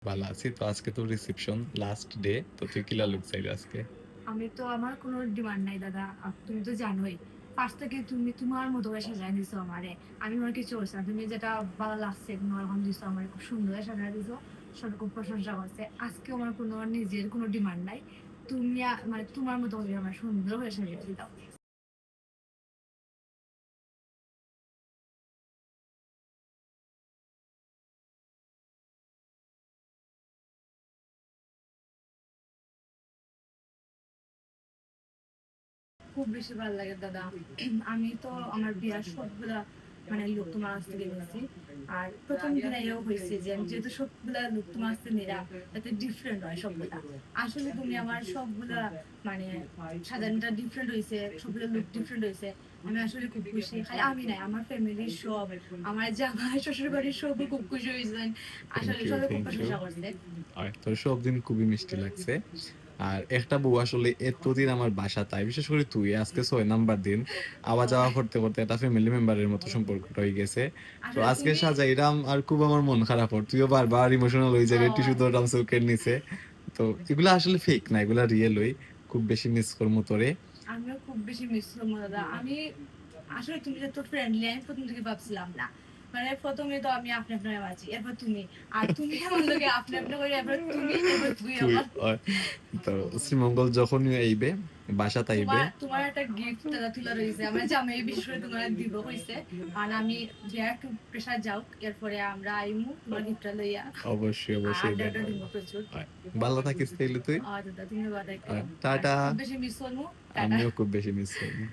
ভালো আছি। তো আজকে তো রিসেপশন লাস্ট ডে। তো তুই কিলা লুক চাইলি আজকে? আমি তো আমার কোনো ডিমান্ড নাই দাদা। তুমি তো জানোই। ফার্স্ট থেকে তুমি তোমার মতো করে সাজায় দিছো আমারে। আমি তোমার কিছু করছি না। তুমি যেটা ভালো লাগছে তুমি ওরকম দিছো আমারে। খুব সুন্দর করে সাজায় দিছো। সবাই খুব প্রশংসা করছে। আজকেও আমার কোনো নিজের কোনো ডিমান্ড নাই। তুমি মানে তোমার মতো করে আমার সুন্দর করে সাজিয়ে দিও। খুব বেশি ভালো লাগে দাদা। আমি তো আমার বিয়ার সবগুলা মানে লুক তোমার কাছ থেকে নিয়েছি। আর প্রথম দিন এও হয়েছে যে আমি যেহেতু সবগুলা লুক তোমার কাছ থেকে নিলাম যাতে ডিফারেন্ট হয় সবগুলা। আসলে তুমি আমার সবগুলা মানে সাজানোটা ডিফারেন্ট হয়েছে, সবগুলো লুক ডিফারেন্ট হয়েছে। আমি আসলে খুব খুশি। খালি আমি নাই, আমার ফ্যামিলির সব, আমার জামাই শ্বশুর বাড়ির সব খুব খুশি হয়েছেন। থ্যাংক আসলে ইউ, সবাই খুব থ্যাংক ইউ। প্রশংসা করছে। তোর সব দিন খুবই মিষ্টি লাগছে। আর একটা বউ আসলে এতদিন আমার বাসা, তাই বিশেষ করে তুই আজকে ৬ নাম্বার দিন আওয়া যাওয়া করতে করতে একটা ফ্যামিলি মেম্বারের মতো সম্পর্কটা হয়ে গেছে। তো আসলে আজকে তুমি সাজাইরাম আর খুব আমার মন খারাপ হল, তুইও বারবার ইমোশনাল হয়ে যাবে, টিস্যু আহ, ধরলাম চোখের নিচে। তো এগুলা আসলে ফেক না, এগুলা রিয়েল হই। খুব বেশি মিস করবো তোরে। আমিও খুব বেশি মিস করবো দাদা। আমি আসলে তুমি যত ফ্রেন্ডলি আমি প্রথম থেকে ভাবছিলাম না। মানে প্রথমে তো আমি আপনি আপনার আছি, এরপর তুমি, আর তুমি আমার লোকে আপনি আপনি করে, এরপর তুমি, এরপর তুই তুই আমার। তো শ্রীমঙ্গল যখনই আইবে, বাসাত আইবে। তোমার তোমার একটা গিফট দাদা তুলে রয়েছে, আমার জামাই বিশেষ করে তোমার দিব হইছে। আর আমি বিয়ার একটু প্রেশার যাও, এরপরে আমরা আইমু তোমার গিফটটা লইয়া। অবশ্যই, আর অবশ্যই আড্ডা দেন। আড্ডা দিব প্রচুর। ভালো থাকিস তাইলে তুই। আর দাদা তুমি বাদা একটু। আর টাটা। খুব বেশি মিস করবো। টাটা। আমিও খুব বেশি মিস করবো।